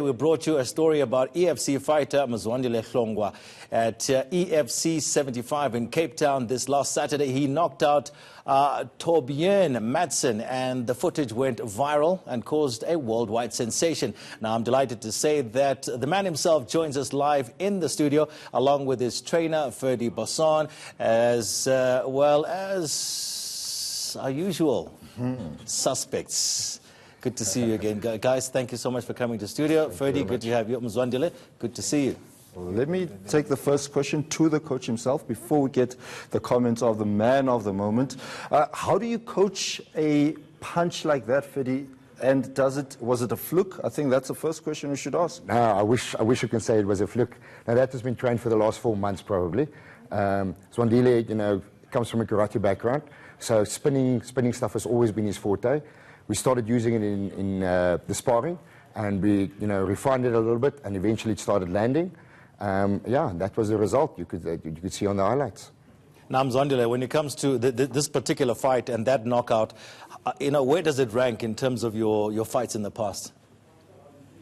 We brought you a story about EFC fighter Mzwandile Hlongwa at EFC 75 in Cape Town this last Saturday. He knocked out Torbjørn Madsen, and the footage went viral and caused a worldwide sensation. Now, I'm delighted to say that the man himself joins us live in the studio, along with his trainer, Ferdi Basson, as well as our usual suspects. Good to see you again. Guys, thank you so much for coming to the studio. Ferdi, good to have you. Mzwandile, good to see you. Well, let me take the first question to the coach himself before we get the comments of the man of the moment. How do you coach a punch like that, Ferdi? And was it a fluke? I think that's the first question we should ask. No, I wish I could say it was a fluke. Now, that has been trained for the last 4 months, probably. Mzwandile, comes from a karate background, so spinning stuff has always been his forte. We started using it in the sparring, and we refined it a little bit, and eventually it started landing. That was the result. You could see on the highlights. Now, Mzwandile, when it comes to this particular fight and that knockout, where does it rank in terms of your fights in the past?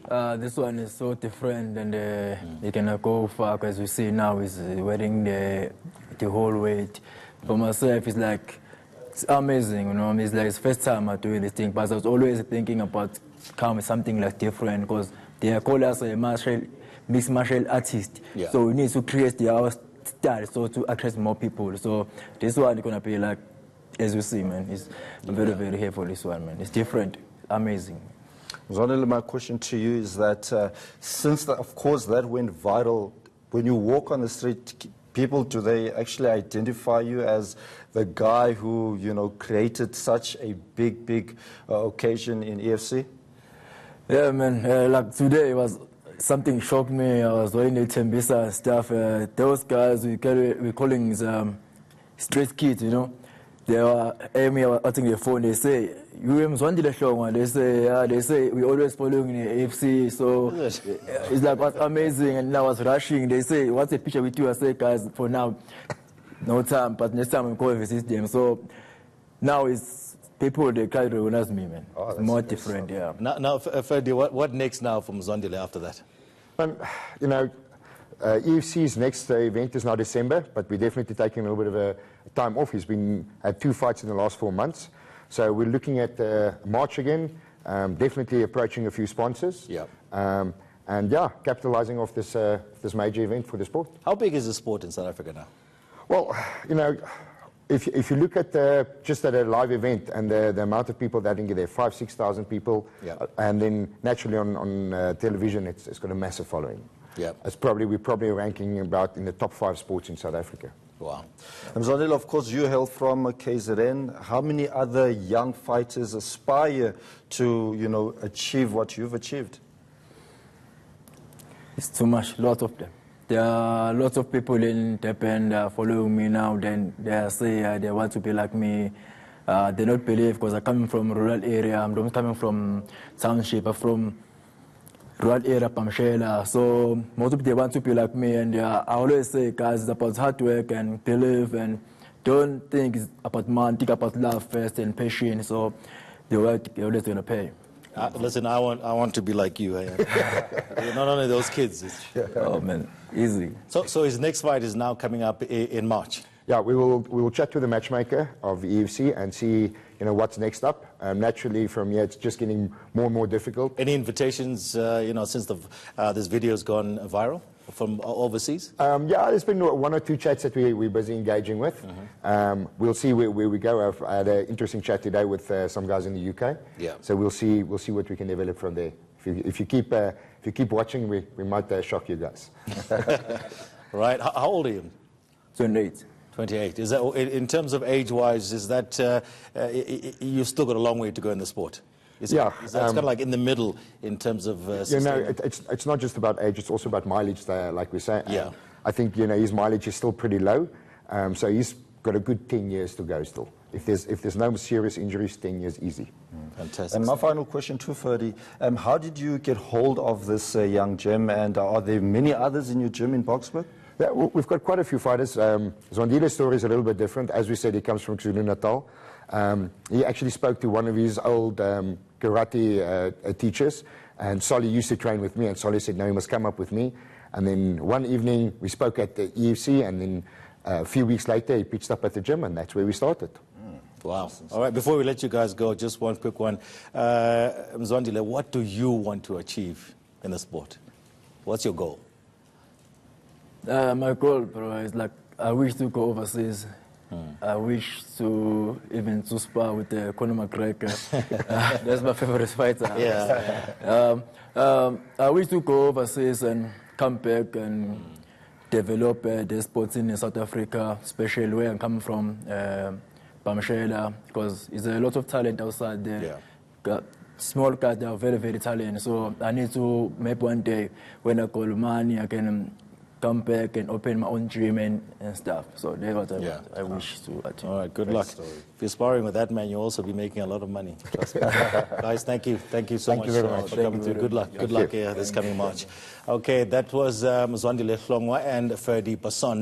This one is so different, and you cannot go far, because we see now is wearing the whole weight. For myself, it's like, it's amazing, it's like it's first time I'm doing this thing, but I was always thinking about something like different, because they call us a mixed martial artist. Yeah. So we need to create our style, so to attract more people. So this one is gonna be like, as you see, man, it's very, very helpful, this one, man. It's different, amazing. Ronald, my question to you is that since, of course, that went viral, when you walk on the street, people, do they actually identify you as the guy who, created such a big occasion in EFC? Yeah, man. Like today, it was something shocked me. I was wearing the Tembisa stuff. Those guys we're calling street kids, They were aiming at the phone. They say, "You Mzwandile Hlongwa." They say we always following the AFC. So it's like, what's amazing. And I was rushing. They say, "What's the picture with you?" I say, "Guys, for now, no time. But next time I'm going to visit them." So now it's people, they try to recognize me, man. Oh, it's more different, yeah. Now, Ferdi, what next now for Mzwandile after that? EFC's next event is now December, but we're definitely taking a little bit of a time off. He's had 2 fights in the last 4 months. So we're looking at March again, definitely approaching a few sponsors. Yeah. Capitalizing off this major event for the sport. How big is the sport in South Africa now? Well, if you look at just at a live event and the amount of people that can get there, 5,000–6,000 people, and then naturally on television, it's got a massive following. Yeah, we're probably ranking about in the top 5 sports in South Africa. Wow. Mzwandile, of course, you hail from KZN. How many other young fighters aspire to, achieve what you've achieved? It's too much, lots of them. There are lots of people in Japan following me now. Then they say they want to be like me. They don't believe, because I'm coming from a rural area. I'm not coming from township. I'm from rural area, Pamshela. So most of them want to be like me, and I always say, guys, it's about hard work and believe, and don't think it's about money, think about love first and patience. So the work you're always gonna pay. Listen, I want to be like you. Not only those kids. Oh man, easy. So his next fight is now coming up in March. Yeah, we will chat to the matchmaker of EFC and see what's next up. Naturally, from here, it's just getting more and more difficult. Any invitations, since this video's gone viral from overseas? There's been 1 or 2 chats that we're busy engaging with. We'll see where we go. I had an interesting chat today with some guys in the UK. Yeah. So we'll see what we can develop from there. If you keep watching, we might shock you guys. Right. How old are you? 28. 28. Is that, in terms of age-wise, is that you've still got a long way to go in the sport? It's kind of like in the middle in terms of... it's not just about age, it's also about mileage, like we say. Yeah. I think, his mileage is still pretty low, so he's got a good 10 years to go still. If there's no serious injuries, 10 years easy. Fantastic. And my final question to Ferdi, how did you get hold of this young gem, and are there many others in your gym in Boksburg? Yeah, we've got quite a few fighters. Mzwandile's story is a little bit different. As we said, he comes from Kwa-Zulu Natal. He actually spoke to one of his old karate teachers, and Solly used to train with me, and Solly said, no, you must come up with me. And then one evening we spoke at the EFC, and then a few weeks later he pitched up at the gym, and that's where we started. Wow. All right, before we let you guys go, just one quick one. Mzwandile, what do you want to achieve in the sport? What's your goal? My goal, bro, is like I wish to go overseas. I wish to even to spar with Conor McGregor. That's my favorite fighter. Yeah. I wish to go overseas and come back and develop the sports in South Africa, especially where I'm coming from, Bamshela, because there's a lot of talent outside there. Yeah. Small guys, they are very, very talented. So I need to maybe one day when I call money, I can come back and open my own gym and stuff. So that's what I wish to achieve. All right, good luck. Story. If you're sparring with that man, you'll also be making a lot of money. Trust me. Guys, thank you. Thank you so much for coming through. Good luck. Good luck here this coming March. Okay, that was Mzwandile Hlongwa and Ferdi Basson.